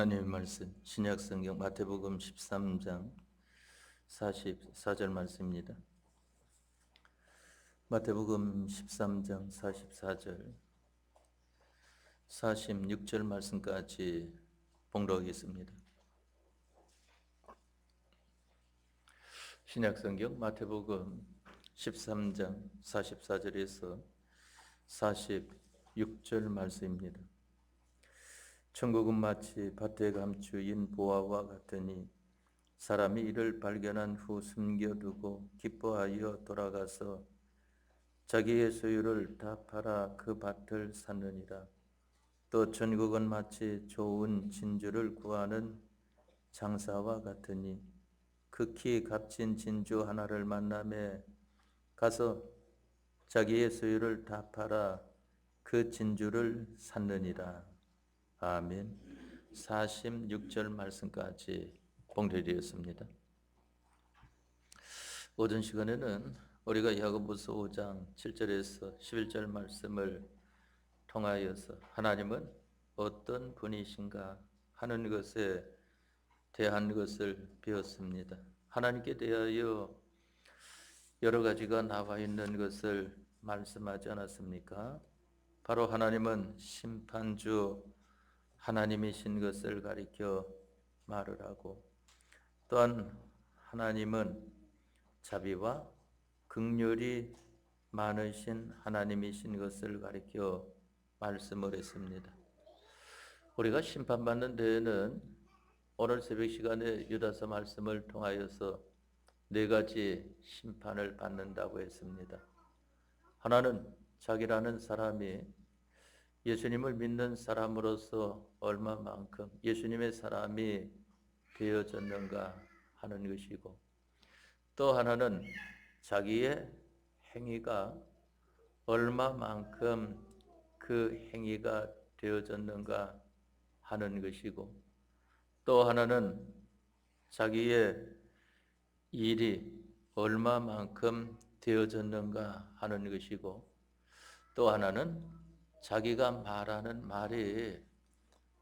하나님의 말씀 신약성경 마태복음 13장 44절 말씀입니다. 마태복음 13장 44절 46절 말씀까지 봉독하겠습니다. 신약성경 마태복음 13장 44절에서 46절 말씀입니다. 천국은 마치 밭에 감추인 보화와 같으니 사람이 이를 발견한 후 숨겨두고 기뻐하여 돌아가서 자기의 소유를 다 팔아 그 밭을 샀느니라. 또 천국은 마치 좋은 진주를 구하는 장사와 같으니 극히 값진 진주 하나를 만나매 가서 자기의 소유를 다 팔아 그 진주를 샀느니라. 아멘. 46절 말씀까지 봉독되었습니다. 오전 시간에는 우리가 야고보서 5장 7절에서 11절 말씀을 통하여서 하나님은 어떤 분이신가 하는 것에 대한 것을 배웠습니다. 하나님께 대하여 여러 가지가 나와 있는 것을 말씀하지 않았습니까? 바로 하나님은 심판주 하나님이신 것을 가리켜 말을 하고, 또한 하나님은 자비와 긍휼이 많으신 하나님이신 것을 가리켜 말씀을 했습니다. 우리가 심판받는 데에는 오늘 새벽 시간에 유다서 말씀을 통하여서 네 가지 심판을 받는다고 했습니다. 하나는 자기라는 사람이 예수님을 믿는 사람으로서 얼마만큼 예수님의 사람이 되어졌는가 하는 것이고, 또 하나는 자기의 행위가 얼마만큼 그 행위가 되어졌는가 하는 것이고, 또 하나는 자기의 일이 얼마만큼 되어졌는가 하는 것이고, 또 하나는 자기가 말하는 말이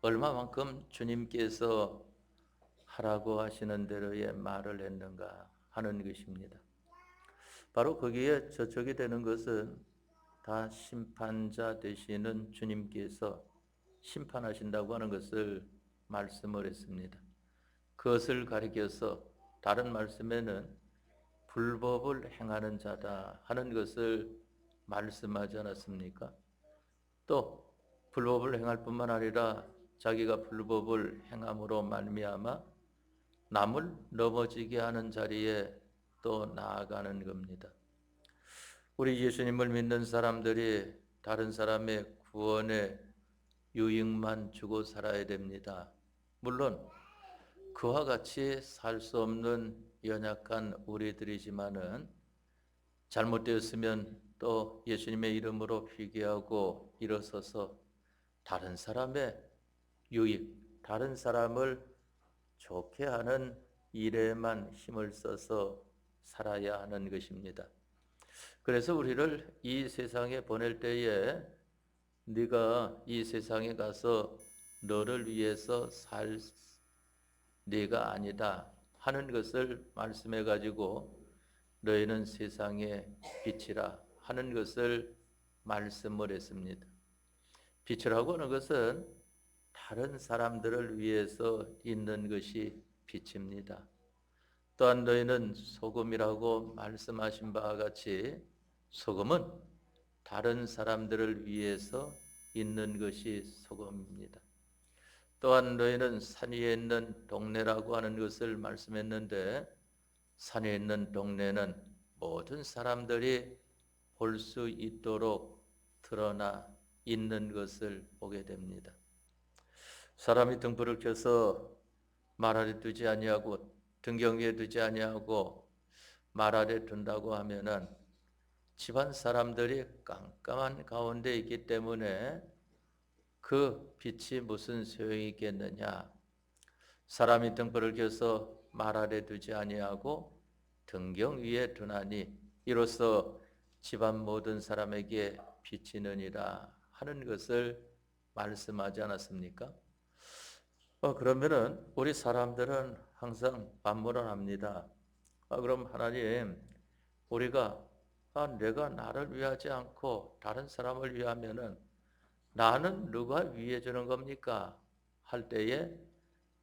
얼마만큼 주님께서 하라고 하시는 대로의 말을 했는가 하는 것입니다. 바로 거기에 저촉이 되는 것은 다 심판자 되시는 주님께서 심판하신다고 하는 것을 말씀을 했습니다. 그것을 가리켜서 다른 말씀에는 불법을 행하는 자다 하는 것을 말씀하지 않았습니까? 또 불법을 행할 뿐만 아니라 자기가 불법을 행함으로 말미암아 남을 넘어지게 하는 자리에 또 나아가는 겁니다. 우리 예수님을 믿는 사람들이 다른 사람의 구원에 유익만 주고 살아야 됩니다. 물론 그와 같이 살 수 없는 연약한 우리들이지만은 잘못되었으면 또 예수님의 이름으로 회개하고 일어서서 다른 사람의 유익, 다른 사람을 좋게 하는 일에만 힘을 써서 살아야 하는 것입니다. 그래서 우리를 이 세상에 보낼 때에 네가 이 세상에 가서 너를 위해서 살 네가 아니다 하는 것을 말씀해 가지고 너희는 세상의 빛이라 하는 것을 말씀을 했습니다. 빛이라고 하는 것은 다른 사람들을 위해서 있는 것이 빛입니다. 또한 너희는 소금이라고 말씀하신 바와 같이 소금은 다른 사람들을 위해서 있는 것이 소금입니다. 또한 너희는 산 위에 있는 동네라고 하는 것을 말씀했는데, 산에 있는 동네는 모든 사람들이 볼 수 있도록 드러나 있는 것을 보게 됩니다. 사람이 등불을 켜서 말 아래 두지 아니하고 등경 위에 두지 아니하고 말 아래 둔다고 하면은 집안 사람들이 깜깜한 가운데 있기 때문에 그 빛이 무슨 소용이 있겠느냐. 사람이 등불을 켜서 말 아래 두지 아니하고 등경 위에 두나니 이로써 집안 모든 사람에게 비치느니라 하는 것을 말씀하지 않았습니까? 그러면은 우리 사람들은 항상 반문을 합니다. 그럼 하나님, 우리가 내가 나를 위하지 않고 다른 사람을 위하면은 나는 누가 위해 주는 겁니까? 할 때에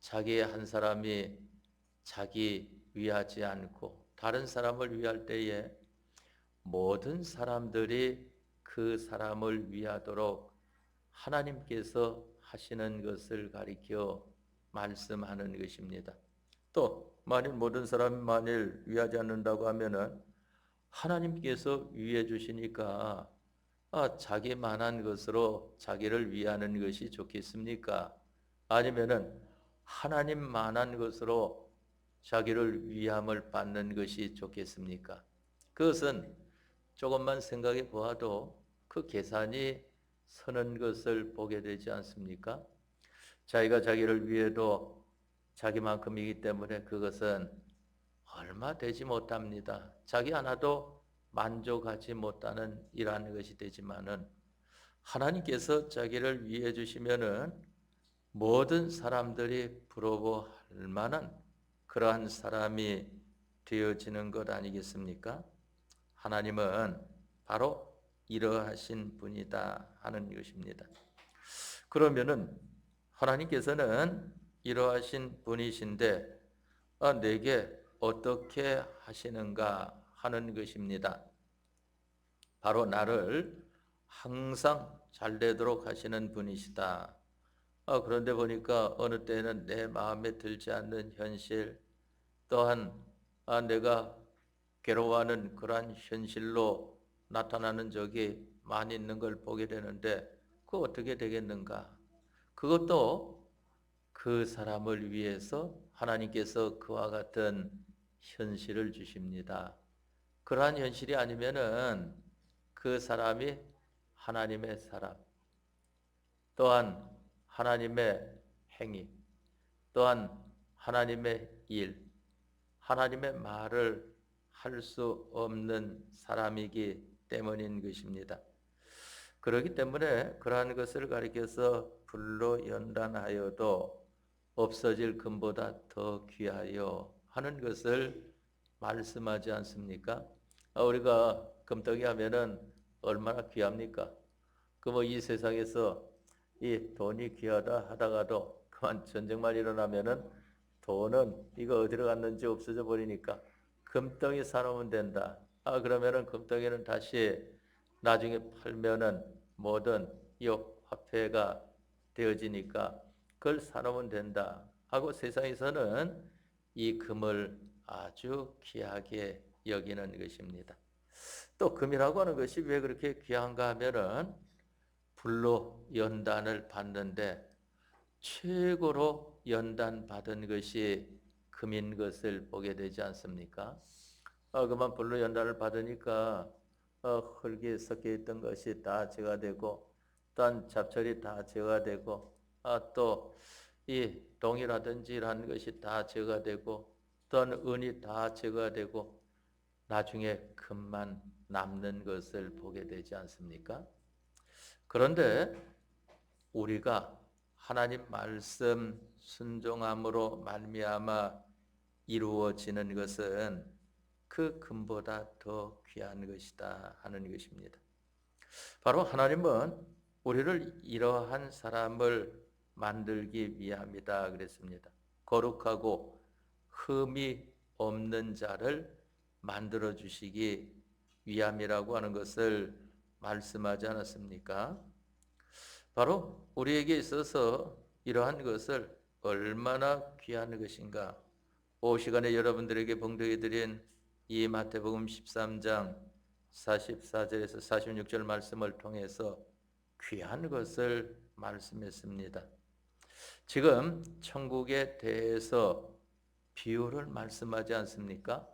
자기의 한 사람이 자기 위하지 않고 다른 사람을 위할 때에 모든 사람들이 그 사람을 위하도록 하나님께서 하시는 것을 가리켜 말씀하는 것입니다. 또 만일 모든 사람이 만일 위하지 않는다고 하면은 하나님께서 위해 주시니까 자기만한 것으로 자기를 위하는 것이 좋겠습니까? 아니면은 하나님만한 것으로 자기를 위함을 받는 것이 좋겠습니까? 그것은 조금만 생각해 보아도 그 계산이 서는 것을 보게 되지 않습니까? 자기가 자기를 위해도 자기만큼이기 때문에 그것은 얼마 되지 못합니다. 자기 하나도 만족하지 못하는 일하는 것이 되지만은 하나님께서 자기를 위해 주시면은 모든 사람들이 부러워할 만한 그러한 사람이 되어지는 것 아니겠습니까? 하나님은 바로 이러하신 분이다 하는 것입니다. 그러면은 하나님께서는 이러하신 분이신데 내게 어떻게 하시는가 하는 것입니다. 바로 나를 항상 잘 되도록 하시는 분이시다. 그런데 보니까 어느 때는 내 마음에 들지 않는 현실, 또한 내가 괴로워하는 그러한 현실로 나타나는 적이 많이 있는 걸 보게 되는데 그거 어떻게 되겠는가? 그것도 그 사람을 위해서 하나님께서 그와 같은 현실을 주십니다. 그러한 현실이 아니면은 그 사람이 하나님의 사람, 또한 하나님의 행위, 또한 하나님의 일, 하나님의 말을 할 수 없는 사람이기 때문인 것입니다. 그렇기 때문에 그러한 것을 가리켜서 불로 연단하여도 없어질 금보다 더 귀하여 하는 것을 말씀하지 않습니까? 우리가 금덩이 하면은 얼마나 귀합니까? 그 뭐 이 세상에서 이 돈이 귀하다 하다가도 그만 전쟁만 일어나면은 돈은 이거 어디로 갔는지 없어져 버리니까 금덩이 사놓으면 된다. 그러면은 금덩이는 다시 나중에 팔면은 뭐든 이 화폐가 되어지니까 그걸 사놓으면 된다 하고 세상에서는 이 금을 아주 귀하게 여기는 것입니다. 또 금이라고 하는 것이 왜 그렇게 귀한가 하면은 불로 연단을 받는데 최고로 연단받은 것이 금인 것을 보게 되지 않습니까? 그만 불로 연단을 받으니까 흙이 섞여 있던 것이 다 제거되고 또한 잡철이 다 제거되고 또 이 동이라든지 이런 것이 다 제거되고 또한 은이 다 제거되고 나중에 금만 남는 것을 보게 되지 않습니까? 그런데 우리가 하나님 말씀 순종함으로 말미암아 이루어지는 것은 그 금보다 더 귀한 것이다 하는 것입니다. 바로 하나님은 우리를 이러한 사람을 만들기 위함이다 그랬습니다. 거룩하고 흠이 없는 자를 만들어 주시기 위함이라고 하는 것을 말씀하지 않았습니까? 바로 우리에게 있어서 이러한 것을 얼마나 귀한 것인가. 오 시간에 여러분들에게 봉독해 드린 이 마태복음 13장 44절에서 46절 말씀을 통해서 귀한 것을 말씀했습니다. 지금 천국에 대해서 비유를 말씀하지 않습니까?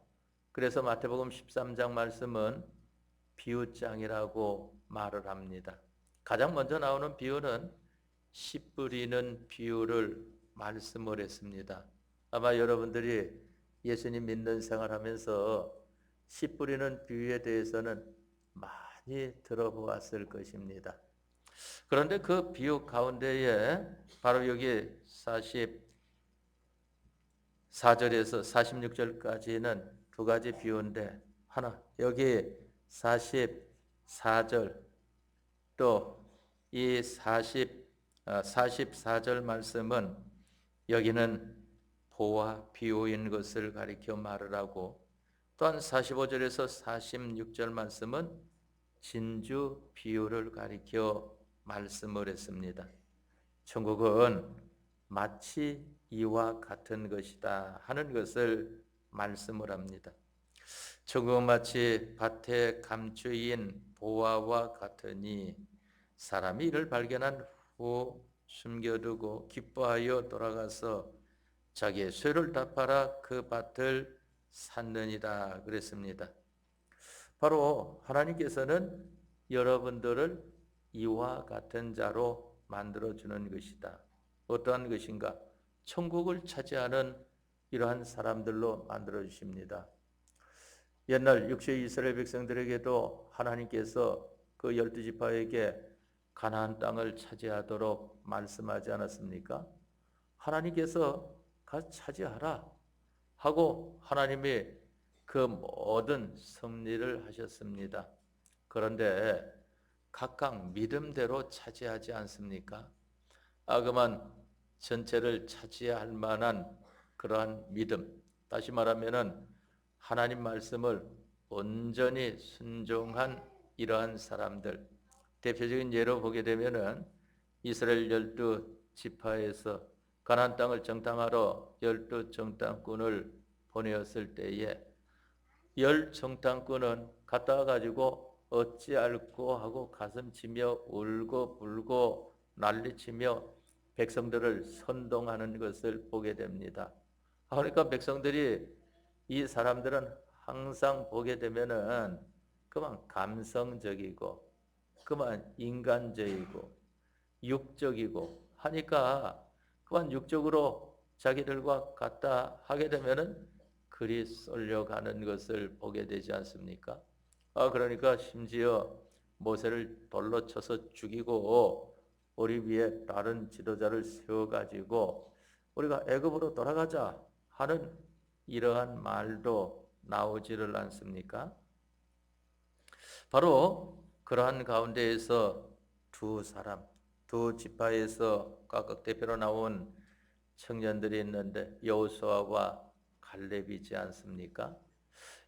그래서 마태복음 13장 말씀은 비유장이라고 말을 합니다. 가장 먼저 나오는 비유는 씨 뿌리는 비유를 말씀을 했습니다. 아마 여러분들이 예수님 믿는 생활하면서 씨 뿌리는 비유에 대해서는 많이 들어보았을 것입니다. 그런데 그 비유 가운데에 바로 여기 44절에서 46절까지는 두 가지 비유인데 하나 여기 44절 또 이 44절 말씀은 여기는 보와 비유인 것을 가리켜 말을 하고 또한 45절에서 46절 말씀은 진주 비유를 가리켜 말씀을 했습니다. 천국은 마치 이와 같은 것이다 하는 것을 말씀을 합니다. 천국은 마치 밭에 감추인 보화와 같으니 사람이 이를 발견한 후 숨겨두고 기뻐하여 돌아가서 자기의 쇠를 다 팔아 그 밭을 샀느니라 그랬습니다. 바로 하나님께서는 여러분들을 이와 같은 자로 만들어주는 것이다. 어떠한 것인가? 천국을 차지하는 이러한 사람들로 만들어주십니다. 옛날 육체 이스라엘 백성들에게도 하나님께서 그 12지파에게 가나안 땅을 차지하도록 말씀하지 않았습니까? 하나님께서 가 차지하라 하고 하나님이 그 모든 섭리를 하셨습니다. 그런데 각각 믿음대로 차지하지 않습니까? 그만 전체를 차지할 만한 그러한 믿음, 다시 말하면은 하나님 말씀을 온전히 순종한 이러한 사람들, 대표적인 예로 보게 되면은 이스라엘 12지파에서 가나안 땅을 정탐하러 12정탐꾼을 보내었을 때에 10정탐꾼은 갔다 가지고 어찌할꼬 하고 가슴치며 울고 불고 난리치며 백성들을 선동하는 것을 보게 됩니다. 그러니까 백성들이 이 사람들은 항상 보게 되면은 그만 감성적이고 그만 인간적이고 육적이고 하니까 그만 육적으로 자기들과 같다 하게 되면은 그리 쏠려가는 것을 보게 되지 않습니까? 그러니까 심지어 모세를 돌로 쳐서 죽이고 우리 위에 다른 지도자를 세워가지고 우리가 애굽으로 돌아가자 하는 이러한 말도 나오지를 않습니까? 바로 그러한 가운데에서 두 지파에서 각각 대표로 나온 청년들이 있는데 여호수아와 갈렙이지 않습니까?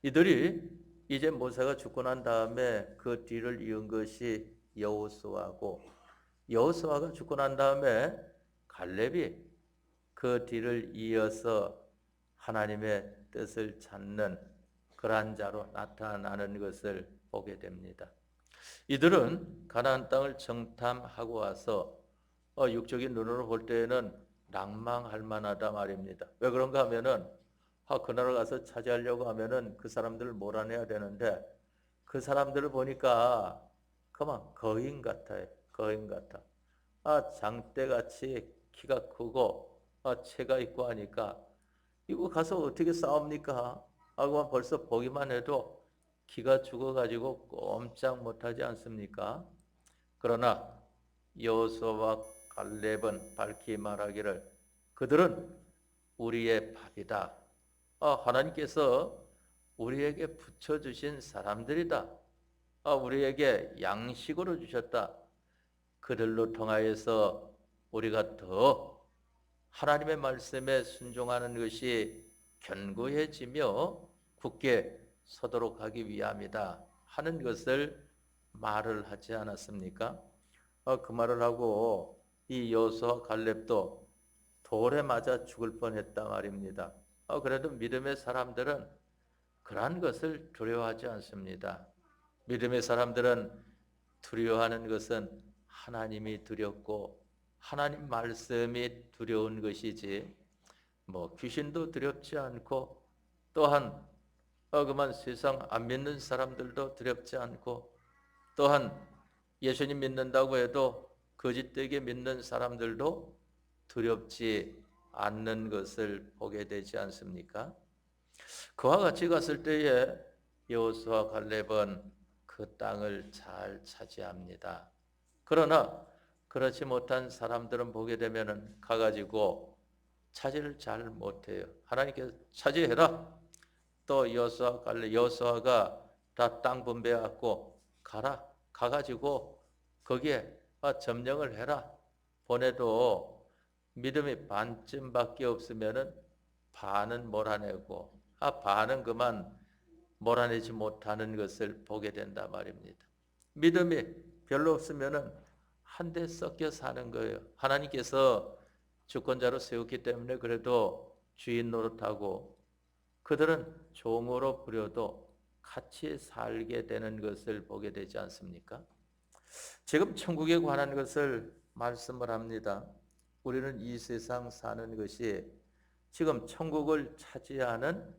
이들이 이제 모세가 죽고 난 다음에 그 뒤를 이은 것이 여호수아고 여호수아가 죽고 난 다음에 갈렙이 그 뒤를 이어서 하나님의 뜻을 찾는 그러한 자로 나타나는 것을 보게 됩니다. 이들은 가나안 땅을 정탐하고 와서 육적인 눈으로 볼 때에는 낭망할 만하다 말입니다. 왜 그런가 하면은 그 나라 가서 차지하려고 하면은 그 사람들을 몰아내야 되는데 그 사람들을 보니까 그만 거인 같아요. 거인 같아. 장대같이 키가 크고 체가 있고 하니까 이거 가서 어떻게 싸웁니까? 하고 벌써 보기만 해도 기가 죽어가지고 꼼짝 못하지 않습니까? 그러나 여호수아와 갈렙은 밝히 말하기를 그들은 우리의 밥이다. 하나님께서 우리에게 붙여주신 사람들이다. 우리에게 양식으로 주셨다. 그들로 통하여서 우리가 더 하나님의 말씀에 순종하는 것이 견고해지며 굳게 서도록 하기 위함이다 하는 것을 말을 하지 않았습니까? 그 말을 하고 이 여호수아 갈렙도 돌에 맞아 죽을 뻔했다 말입니다. 그래도 믿음의 사람들은 그러한 것을 두려워하지 않습니다. 믿음의 사람들은 두려워하는 것은 하나님이 두렵고 하나님 말씀이 두려운 것이지 귀신도 두렵지 않고 또한 그만 세상 안 믿는 사람들도 두렵지 않고 또한 예수님 믿는다고 해도 거짓되게 믿는 사람들도 두렵지 않는 것을 보게 되지 않습니까? 그와 같이 갔을 때에 여호수아 갈렙은 그 땅을 잘 차지합니다. 그러나 그렇지 못한 사람들은 보게 되면은 가가지고 차지를 잘 못해요. 하나님께서 차지해라. 또 여수아 갈래. 여수아가 다 땅 분배해갖고 가라. 가가지고 거기에 점령을 해라. 보내도 믿음이 반쯤밖에 없으면은 반은 몰아내고 반은 그만 몰아내지 못하는 것을 보게 된다 말입니다. 믿음이 별로 없으면은 한 대 섞여 사는 거예요. 하나님께서 주권자로 세웠기 때문에 그래도 주인 노릇하고 그들은 종으로 부려도 같이 살게 되는 것을 보게 되지 않습니까? 지금 천국에 관한 것을 말씀을 합니다. 우리는 이 세상 사는 것이 지금 천국을 차지하는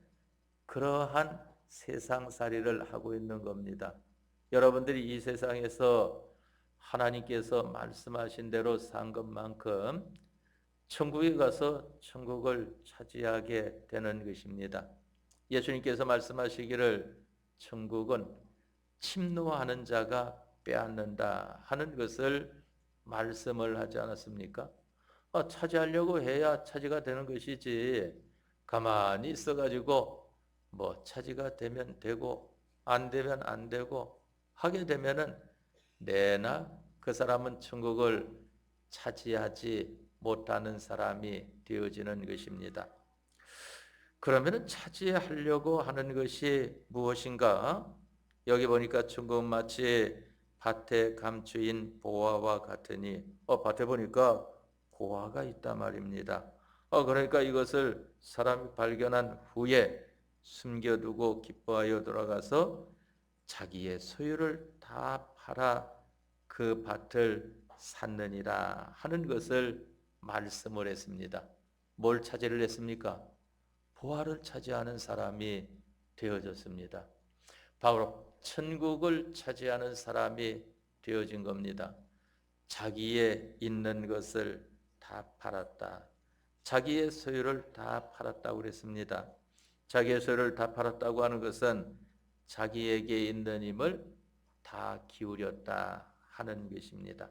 그러한 세상살이를 하고 있는 겁니다. 여러분들이 이 세상에서 하나님께서 말씀하신 대로 산 것만큼 천국에 가서 천국을 차지하게 되는 것입니다. 예수님께서 말씀하시기를 천국은 침노하는 자가 빼앗는다 하는 것을 말씀을 하지 않았습니까? 차지하려고 해야 차지가 되는 것이지 가만히 있어가지고 뭐 차지가 되면 되고 안 되면 안 되고 하게 되면은 내나 그 사람은 천국을 차지하지 못하는 사람이 되어지는 것입니다. 그러면은 차지하려고 하는 것이 무엇인가? 여기 보니까 천국은 마치 밭에 감추인 보화와 같으니 밭에 보니까 보화가 있단 말입니다. 그러니까 이것을 사람이 발견한 후에 숨겨두고 기뻐하여 돌아가서 자기의 소유를 다 팔아 그 밭을 샀느니라 하는 것을 말씀을 했습니다. 뭘 차지를 했습니까? 보화를 차지하는 사람이 되어졌습니다. 바로 천국을 차지하는 사람이 되어진 겁니다. 자기의 있는 것을 다 팔았다. 자기의 소유를 다 팔았다고 그랬습니다. 자기의 소유를 다 팔았다고 하는 것은 자기에게 있는 힘을 다 기울였다 하는 것입니다.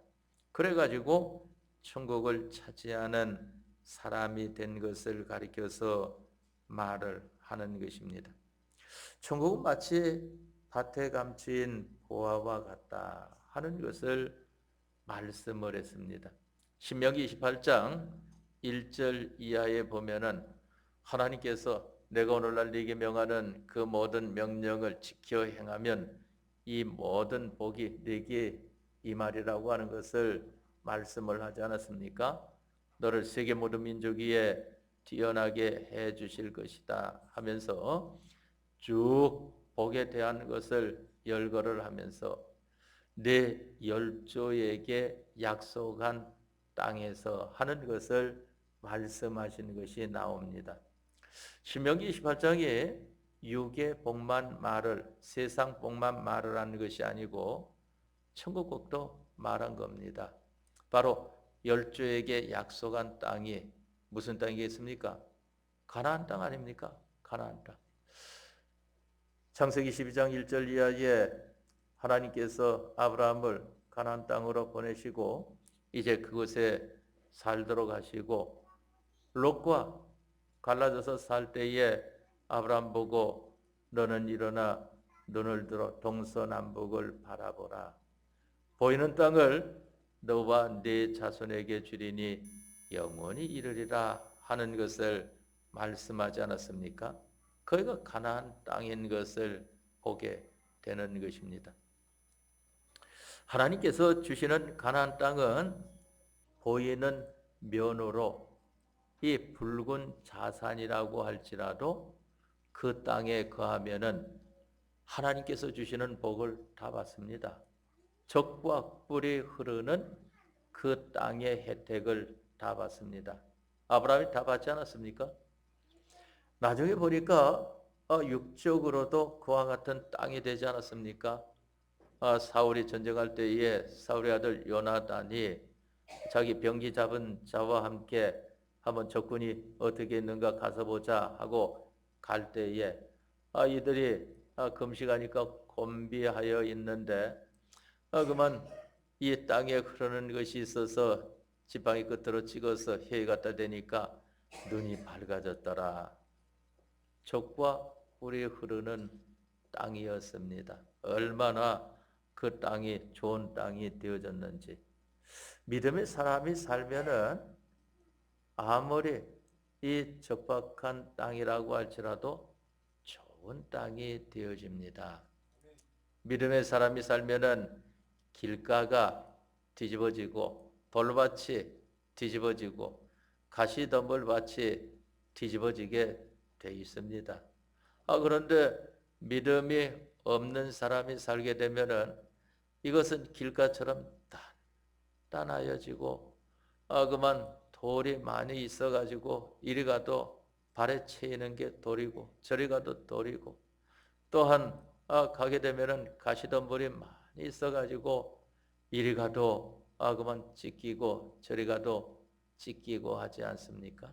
그래가지고 천국을 차지하는 사람이 된 것을 가리켜서 말을 하는 것입니다. 천국은 마치 밭에 감추인 보화와 같다 하는 것을 말씀을 했습니다. 신명기 28장 1절 이하에 보면은 하나님께서 내가 오늘날 네게 명하는 그 모든 명령을 지켜 행하면 이 모든 복이 네게 임하리라고 하는 것을 말씀을 하지 않았습니까? 너를 세계 모든 민족 위에 뛰어나게 해 주실 것이다 하면서 쭉 복에 대한 것을 열거를 하면서 내 열조에게 약속한 땅에서 하는 것을 말씀하시는 것이 나옵니다. 신명기 28장에 육의 복만 말을 세상 복만 말을 하는 것이 아니고 천국 복도 말한 겁니다. 바로 열조에게 약속한 땅이 무슨 땅이겠습니까? 가나안 땅 아닙니까? 가나안 땅. 창세기 12장 1절 이하에 하나님께서 아브라함을 가나안 땅으로 보내시고 이제 그곳에 살도록 하시고 롯과 갈라져서 살 때에 아브라함 보고 너는 일어나 눈을 들어 동서남북을 바라보라. 보이는 땅을 너와 네 자손에게 주리니 영원히 이르리라 하는 것을 말씀하지 않았습니까? 거기가 가나안 땅인 것을 보게 되는 것입니다. 하나님께서 주시는 가나안 땅은 보이는 면으로 이 붉은 자산이라고 할지라도 그 땅에 거하면은 하나님께서 주시는 복을 다 받습니다. 적과 꿀이 흐르는 그 땅의 혜택을 다 받습니다. 아브라함이 다 받지 않았습니까? 나중에 보니까 육적으로도 그와 같은 땅이 되지 않았습니까? 사울이 전쟁할 때에 사울의 아들 요나단이 자기 병기 잡은 자와 함께 한번 적군이 어떻게 있는가 가서 보자 하고 갈 때에 이들이 금식하니까 곤비하여 있는데 그만 이 땅에 흐르는 것이 있어서 지팡이 끝으로 찍어서 해에 갖다 대니까 눈이 밝아졌더라. 족과 꿀이 흐르는 땅이었습니다. 얼마나 그 땅이 좋은 땅이 되어졌는지. 믿음의 사람이 살면은 아무리 이 적박한 땅이라고 할지라도 좋은 땅이 되어집니다. 믿음의 사람이 살면은 길가가 뒤집어지고 돌밭이 뒤집어지고 가시덤불밭이 뒤집어지게 돼 있습니다. 그런데 믿음이 없는 사람이 살게 되면은 이것은 길가처럼 단단하여지고 그만 돌이 많이 있어가지고 이리 가도 발에 채이는 게 돌이고 저리 가도 돌이고 또한 가게 되면은 가시덤불이 많이 있어가지고 이리 가도 그만 찢기고 저리 가도 찢기고 하지 않습니까?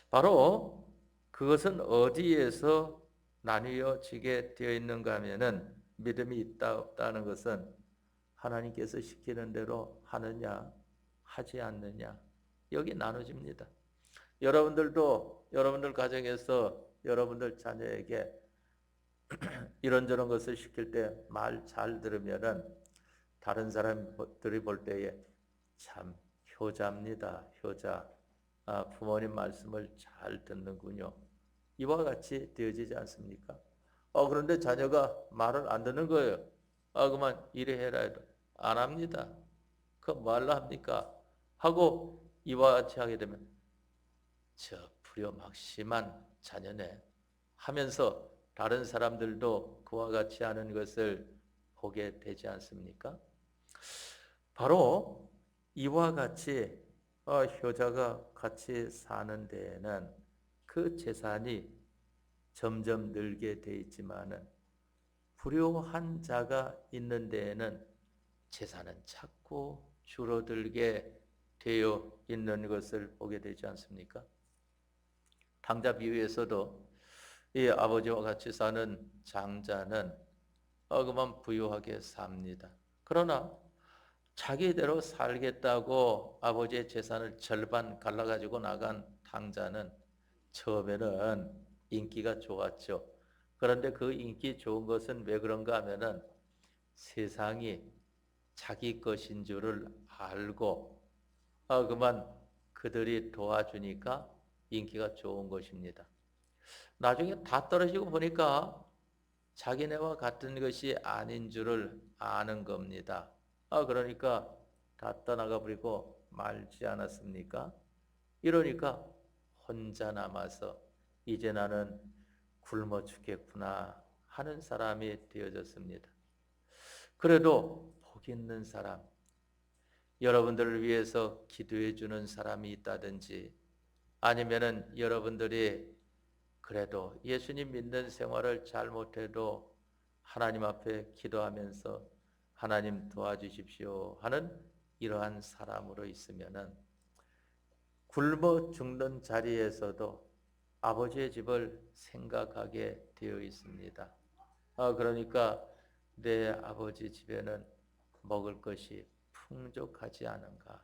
바로 그것은 어디에서 나뉘어지게 되어 있는가 하면은 믿음이 있다 없다는 것은 하나님께서 시키는 대로 하느냐 하지 않느냐 여기 나눠집니다. 여러분들도 여러분들 가정에서 여러분들 자녀에게 이런저런 것을 시킬 때 말 잘 들으면은 다른 사람들이 볼 때에 참 효자입니다. 효자. 부모님 말씀을 잘 듣는군요. 이와 같이 되어지지 않습니까? 그런데 자녀가 말을 안 듣는 거예요. 그만 이래 해라 해도 안 합니다. 그 말로 합니까? 하고 이와 같이 하게 되면 저 불효막심한 자녀네 하면서 다른 사람들도 그와 같이 하는 것을 보게 되지 않습니까? 바로 이와 같이 효자가 같이 사는 데에는 그 재산이 점점 늘게 돼 있지만은 불효한 자가 있는 데에는 재산은 자꾸 줄어들게 되어 있는 것을 보게 되지 않습니까? 당자 비유에서도 이 아버지와 같이 사는 장자는 그만 부유하게 삽니다. 그러나 자기대로 살겠다고 아버지의 재산을 절반 갈라가지고 나간 당자는 처음에는 인기가 좋았죠. 그런데 그 인기 좋은 것은 왜 그런가 하면은 세상이 자기 것인 줄을 알고 그만 그들이 도와주니까 인기가 좋은 것입니다. 나중에 다 떨어지고 보니까 자기네와 같은 것이 아닌 줄을 아는 겁니다. 그러니까 다 떠나가 버리고 말지 않았습니까? 이러니까 혼자 남아서 이제 나는 굶어 죽겠구나 하는 사람이 되어졌습니다. 그래도 복 있는 사람, 여러분들을 위해서 기도해 주는 사람이 있다든지 아니면은 여러분들이 그래도 예수님 믿는 생활을 잘못해도 하나님 앞에 기도하면서 하나님 도와주십시오 하는 이러한 사람으로 있으면은 굶어 죽는 자리에서도 아버지의 집을 생각하게 되어 있습니다. 그러니까 내 아버지 집에는 먹을 것이 풍족하지 않은가.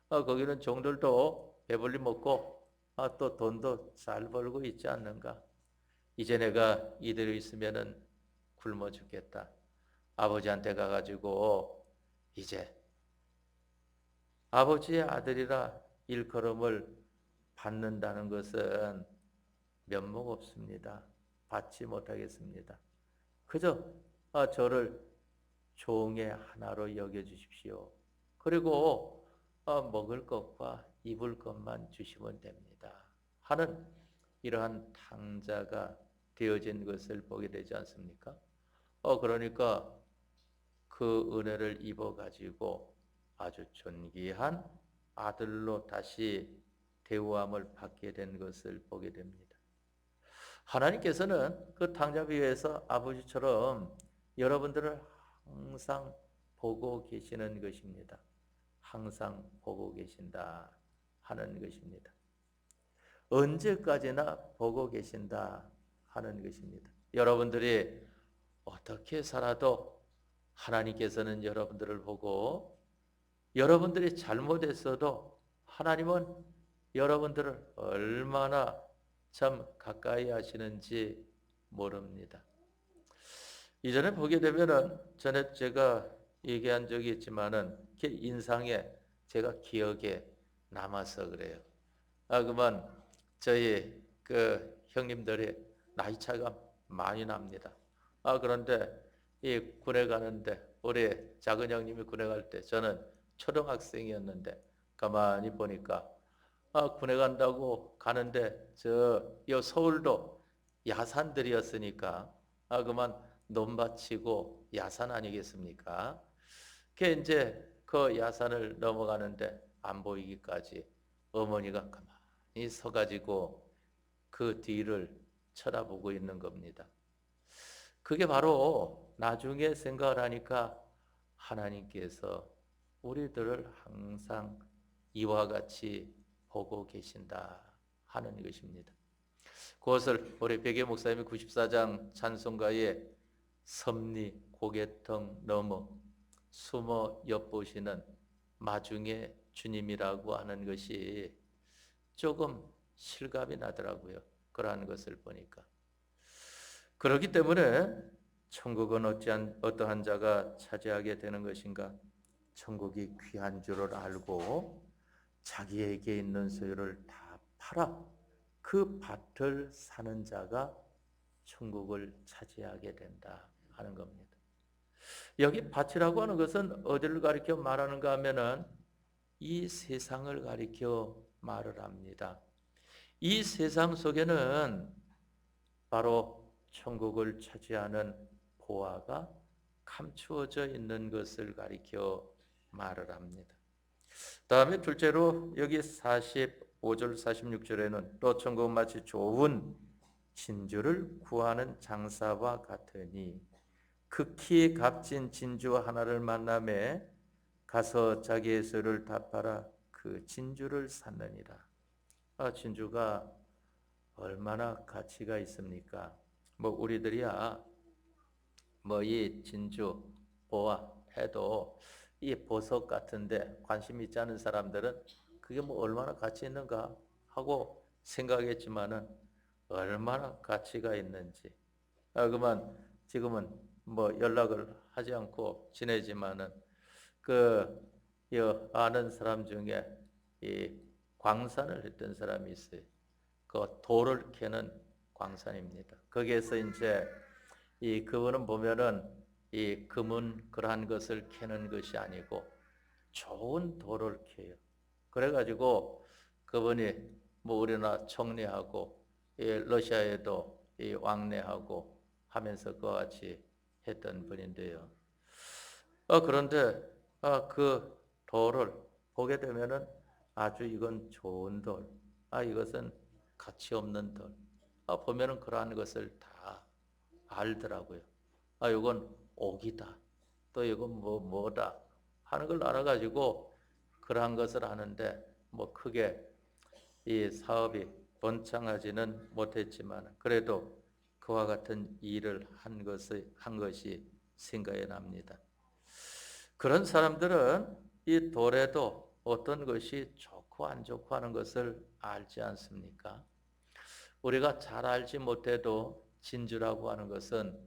거기는 종들도 배불리 먹고 또 돈도 잘 벌고 있지 않는가. 이제 내가 이대로 있으면은 굶어 죽겠다. 아버지한테 가가지고 이제 아버지의 아들이라 일컬음을 받는다는 것은 면목 없습니다. 받지 못하겠습니다. 그저 저를 종의 하나로 여겨주십시오. 그리고 먹을 것과 입을 것만 주시면 됩니다. 하는 이러한 탕자가 되어진 것을 보게 되지 않습니까? 그러니까 그 은혜를 입어가지고 아주 존귀한 아들로 다시 대우함을 받게 된 것을 보게 됩니다. 하나님께서는 그 탕자 비유에서 아버지처럼 여러분들을 항상 보고 계시는 것입니다. 항상 보고 계신다 하는 것입니다. 언제까지나 보고 계신다 하는 것입니다. 여러분들이 어떻게 살아도 하나님께서는 여러분들을 보고 여러분들이 잘못했어도 하나님은 여러분들을 얼마나 참 가까이 하시는지 모릅니다. 이전에 보게 되면은 전에 제가 얘기한 적이 있지만은 그 인상에 제가 기억에 남아서 그래요. 그만 저희 그 형님들이 나이 차이가 많이 납니다. 그런데 이 군에 가는데 우리 작은 형님이 군에 갈 때 저는 초등학생이었는데 가만히 보니까 군에 간다고 가는데 요 서울도 야산들이었으니까 그만 논밭이고 야산 아니겠습니까? 그 이제 그 야산을 넘어가는데 안 보이기까지 어머니가 가만히 서가지고 그 뒤를 쳐다보고 있는 겁니다. 그게 바로 나중에 생각을 하니까 하나님께서 우리들을 항상 이와 같이 보고 계신다 하는 것입니다. 그것을 우리 백예 목사님이 94장 찬송가에 섭리 고개턱 넘어 숨어 엿보시는 마중의 주님이라고 하는 것이 조금 실감이 나더라고요. 그러한 것을 보니까. 그렇기 때문에 천국은 어떠한 자가 차지하게 되는 것인가? 천국이 귀한 줄을 알고 자기에게 있는 소유를 다 팔아 그 밭을 사는 자가 천국을 차지하게 된다 하는 겁니다. 여기 밭이라고 하는 것은 어디를 가리켜 말하는가 하면은 이 세상을 가리켜 말을 합니다. 이 세상 속에는 바로 천국을 차지하는 보화가 감추어져 있는 것을 가리켜 말을 합니다. 다음에 둘째로 여기 45절 46절에는 또 천국은 마치 좋은 진주를 구하는 장사와 같으니 극히 값진 진주 하나를 만나매 가서 자기의 소유를 다 팔아 그 진주를 샀느니라. 진주가 얼마나 가치가 있습니까? 우리들이야 이 진주 보아 해도 이 보석 같은데 관심 있지 않은 사람들은 그게 얼마나 가치 있는가 하고 생각했지만은 얼마나 가치가 있는지. 그만 지금은 연락을 하지 않고 지내지만은 아는 사람 중에 이 광산을 했던 사람이 있어요. 그 돌을 캐는 광산입니다. 거기에서 이제 그분은 보면은 이 금은 그러한 것을 캐는 것이 아니고 좋은 돌을 캐요. 그래가지고 그분이 우리나라 총리하고 러시아에도 왕래하고 하면서 그와 같이 했던 분인데요. 그런데 그 돌을 보게 되면은 아주 이건 좋은 돌, 이것은 가치 없는 돌. 보면은 그러한 것을 다 알더라고요. 이건 옥이다. 또 이건 뭐다 하는 걸 알아가지고 그러한 것을 하는데 크게 이 사업이 번창하지는 못했지만 그래도 그와 같은 일을 한 것이 생각이 납니다. 그런 사람들은 이 돌에도 어떤 것이 좋고 안 좋고 하는 것을 알지 않습니까? 우리가 잘 알지 못해도 진주라고 하는 것은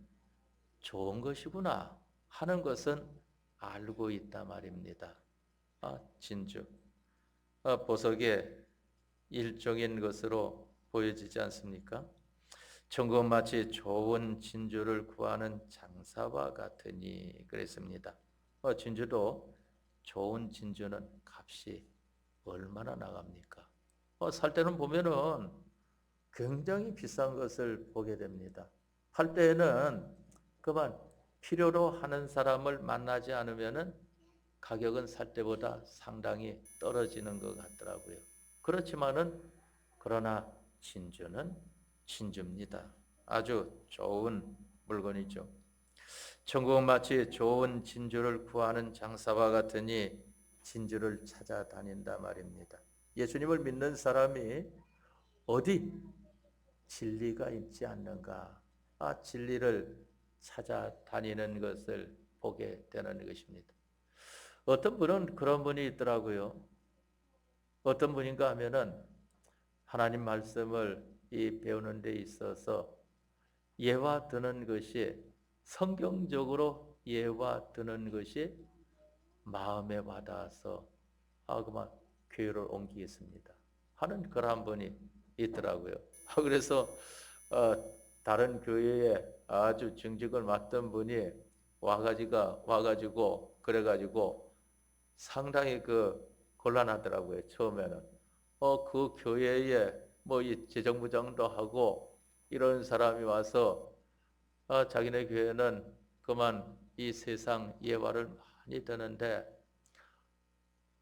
좋은 것이구나 하는 것은 알고 있단 말입니다. 진주. 보석의 일종인 것으로 보여지지 않습니까? 천국은 마치 좋은 진주를 구하는 장사와 같으니 그랬습니다. 진주도 좋은 진주는 값이 얼마나 나갑니까? 살 때는 보면은 굉장히 비싼 것을 보게 됩니다. 팔 때에는 그만 필요로 하는 사람을 만나지 않으면은 가격은 살 때보다 상당히 떨어지는 것 같더라고요. 그렇지만은 그러나 진주는 진주입니다. 아주 좋은 물건이죠. 천국은 마치 좋은 진주를 구하는 장사와 같으니 진주를 찾아다닌다 말입니다. 예수님을 믿는 사람이 어디 진리가 있지 않는가? 진리를 찾아다니는 것을 보게 되는 것입니다. 어떤 분은 그런 분이 있더라고요. 어떤 분인가 하면은 하나님 말씀을 배우는 데 있어서 예와 드는 것이 성경적으로 예와 드는 것이 마음에 와닿아서 그만 교회를 옮기겠습니다 하는 그러한 분이 있더라고요. 그래서 다른 교회에 아주 중직을 맡던 분이 와가지고 그래가지고 상당히 곤란하더라고요. 처음에는 그 교회에 뭐 이 재정부장도 하고 이런 사람이 와서 자기네 교회는 그만 이 세상 예화를 많이 듣는데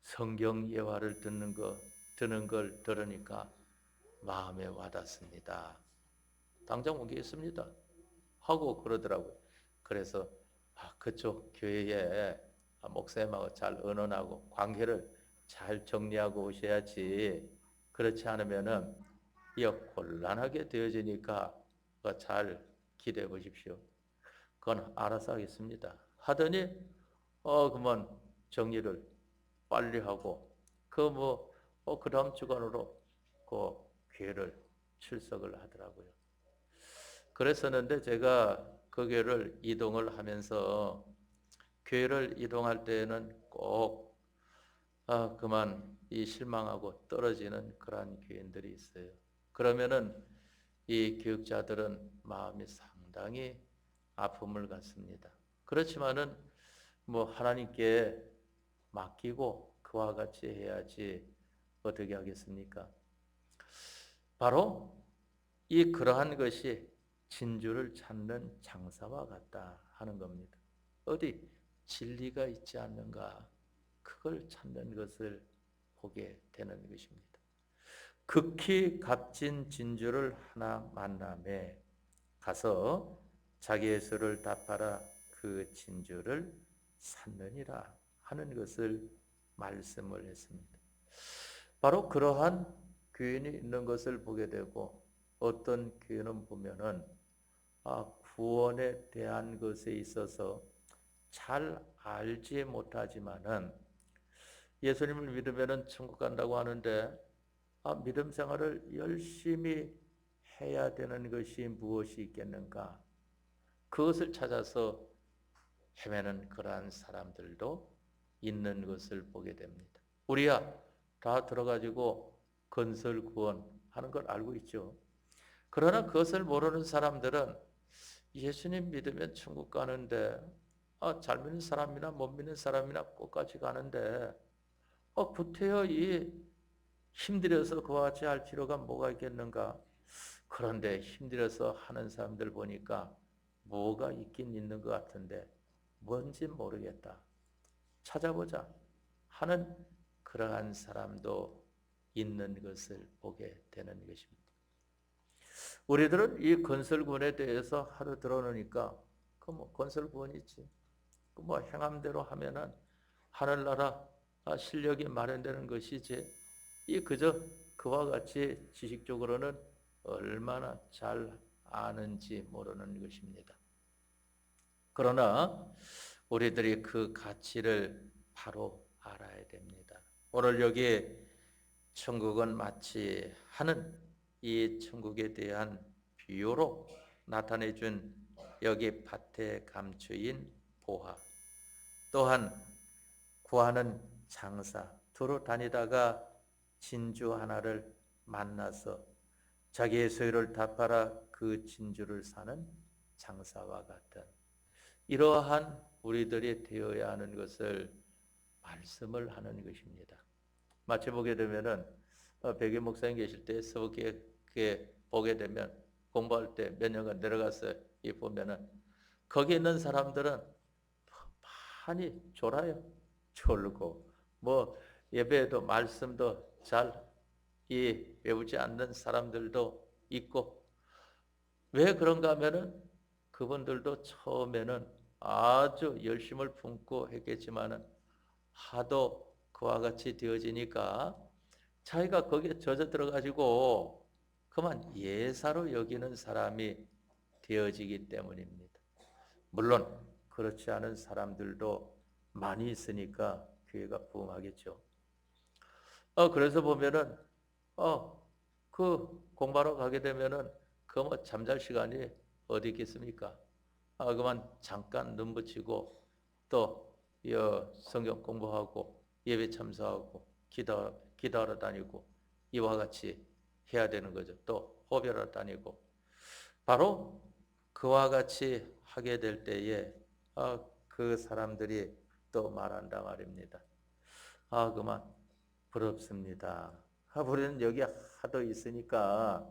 성경 예화를 듣는 걸 들으니까 마음에 와닿습니다. 당장 옮기겠습니다 하고 그러더라고요. 그래서 그쪽 교회에 목사님하고 잘 의논하고 관계를 잘 정리하고 오셔야지, 그렇지 않으면은 곤란하게 되어지니까 잘 기대해 보십시오. 그건 알아서 하겠습니다 하더니 그만 정리를 빨리 하고 그 다음 주간으로 그 교회를 출석을 하더라고요. 그랬었는데 제가 그 교회를 이동을 하면서 교회를 이동할 때에는 꼭 그만 실망하고 떨어지는 그러한 교인들이 있어요. 그러면은 이 교육자들은 마음이 상당히 아픔을 갖습니다. 그렇지만은 뭐 하나님께 맡기고 그와 같이 해야지 어떻게 하겠습니까? 바로 그러한 것이 진주를 찾는 장사와 같다 하는 겁니다. 어디 진리가 있지 않는가, 그걸 찾는 것을 보게 되는 것입니다. 극히 값진 진주를 하나 만남에 가서 자기의 수를 다 팔아 그 진주를 샀느니라 하는 것을 말씀을 했습니다. 바로 그러한 교인이 있는 것을 보게 되고, 어떤 교인은 보면은 구원에 대한 것에 있어서 잘 알지 못하지만은 예수님을 믿으면은 천국 간다고 하는데 믿음 생활을 열심히 해야 되는 것이 무엇이 있겠는가? 그것을 찾아서 헤매는 그러한 사람들도 있는 것을 보게 됩니다. 우리야 다 들어가지고 건설 구원하는 걸 알고 있죠. 그러나 그것을 모르는 사람들은 예수님 믿으면 천국 가는데 잘 믿는 사람이나 못 믿는 사람이나 끝까지 가는데 구태여 힘들어서 그와 같이 할 필요가 뭐가 있겠는가? 그런데 힘들어서 하는 사람들 보니까 뭐가 있긴 있는 것 같은데 뭔지 모르겠다, 찾아보자 하는 그러한 사람도 있는 것을 보게 되는 것입니다. 우리들은 이 건설구원에 대해서 하루 들어놓으니까 건설구원이 있지, 행함대로 하면은 하늘나라 실력이 마련되는 것이지, 그저 그와 같이 지식적으로는 얼마나 잘 아는지 모르는 것입니다. 그러나 우리들이 그 가치를 바로 알아야 됩니다. 오늘 여기 천국은 마치 하는 이 천국에 대한 비유로 나타내 준 여기 밭에 감추인 보화, 또한 구하는 장사, 두루 다니다가 진주 하나를 만나서 자기의 소유를 다 팔아 그 진주를 사는 장사와 같은 이러한 우리들이 되어야 하는 것을 말씀을 하는 것입니다. 마치 보게 되면은 백일 목사님 계실 때 서울교회 보게 되면 공부할 때 몇 년간 내려가서 보면은 거기 있는 사람들은 많이 졸아요. 졸고 예배에도 말씀도 잘 외우지 않는 사람들도 있고, 왜 그런가 하면은 그분들도 처음에는 아주 열심을 품고 했겠지만은 하도 그와 같이 되어지니까 자기가 거기에 젖어 들어가지고 그만 예사로 여기는 사람이 되어지기 때문입니다. 물론 그렇지 않은 사람들도 많이 있으니까 교회가 부흥하겠죠. 그래서 보면은 그 공부하러 가게 되면은 그 뭐 잠잘 시간이 어디 있겠습니까? 그만 잠깐 눈 붙이고 또 성경 공부하고 예배 참석하고 기도하러 다니고 이와 같이 해야 되는 거죠. 또 호별하러 다니고 바로 그와 같이 하게 될 때에 그 사람들이 또 말한다 말입니다. 그만 부럽습니다. 우리는 여기 하도 있으니까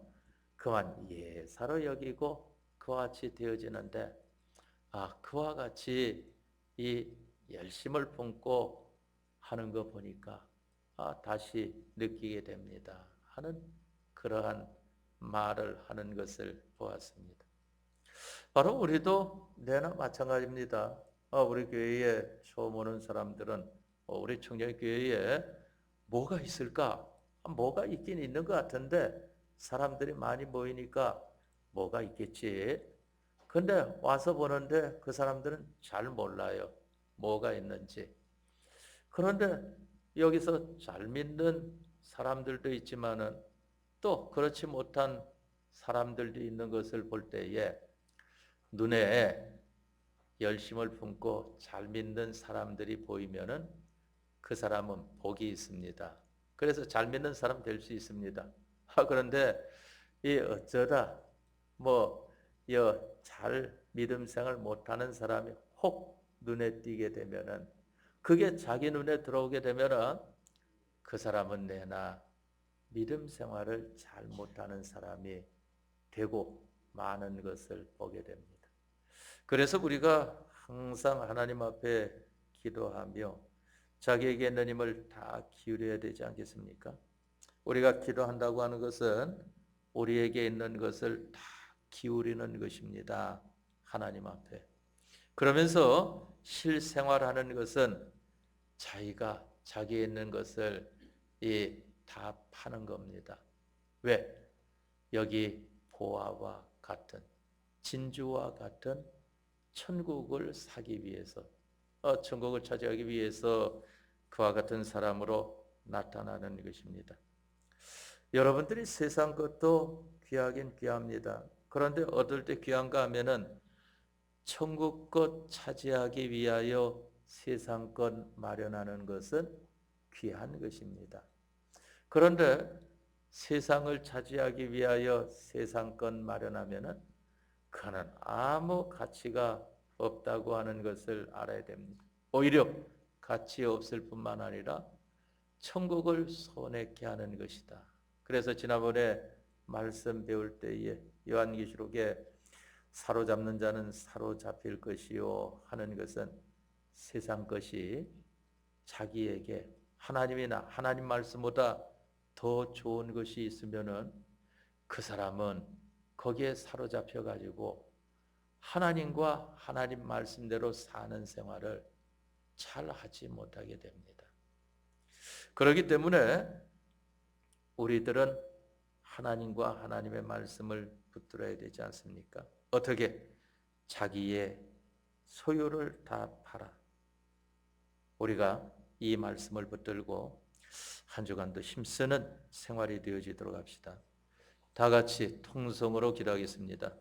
그만 예사로 여기고 그와 같이 되어지는데 그와 같이 이 열심을 품고 하는 거 보니까 다시 느끼게 됩니다 하는 그러한 말을 하는 것을 보았습니다. 바로 우리도 내나 마찬가지입니다. 우리 교회에 처음 오는 사람들은 우리 청년교회에 뭐가 있을까? 뭐가 있긴 있는 것 같은데 사람들이 많이 모이니까 뭐가 있겠지. 근데 와서 보는데 그 사람들은 잘 몰라요. 뭐가 있는지. 그런데 여기서 잘 믿는 사람들도 있지만은 또 그렇지 못한 사람들도 있는 것을 볼 때에 눈에 열심을 품고 잘 믿는 사람들이 보이면은 그 사람은 복이 있습니다. 그래서 잘 믿는 사람 될 수 있습니다. 그런데 이 어쩌다 잘 믿음 생활 못하는 사람이 혹 눈에 띄게 되면은 그게 자기 눈에 들어오게 되면은 그 사람은 내나 믿음 생활을 잘 못하는 사람이 되고 많은 것을 보게 됩니다. 그래서 우리가 항상 하나님 앞에 기도하며 자기에게 있는 힘을 다 기울여야 되지 않겠습니까? 우리가 기도한다고 하는 것은 우리에게 있는 것을 다 기울이는 것입니다. 하나님 앞에. 그러면서 실생활하는 것은 자기가 자기에 있는 것을 다 파는 겁니다. 왜? 여기 보아와 같은 진주와 같은 천국을 사기 위해서 천국을 차지하기 위해서 그와 같은 사람으로 나타나는 것입니다. 여러분들이 세상 것도 귀하긴 귀합니다. 그런데 얻을 때 귀한가 하면은 천국 것 차지하기 위하여 세상 것 마련하는 것은 귀한 것입니다. 그런데 세상을 차지하기 위하여 세상 것 마련하면은 그는 아무 가치가 없다고 하는 것을 알아야 됩니다. 오히려 가치 없을 뿐만 아니라 천국을 손해케 하는 것이다. 그래서 지난번에 말씀 배울 때에 요한계시록에 사로잡는 자는 사로잡힐 것이요 하는 것은 세상 것이 자기에게 하나님이나 하나님 말씀보다 더 좋은 것이 있으면은 그 사람은 거기에 사로잡혀 가지고 하나님과 하나님 말씀대로 사는 생활을 잘 하지 못하게 됩니다. 그렇기 때문에 우리들은 하나님과 하나님의 말씀을 붙들어야 되지 않습니까? 어떻게? 자기의 소유를 다 팔아. 우리가 이 말씀을 붙들고 한 주간도 힘쓰는 생활이 되어지도록 합시다. 다 같이 통성으로 기도하겠습니다.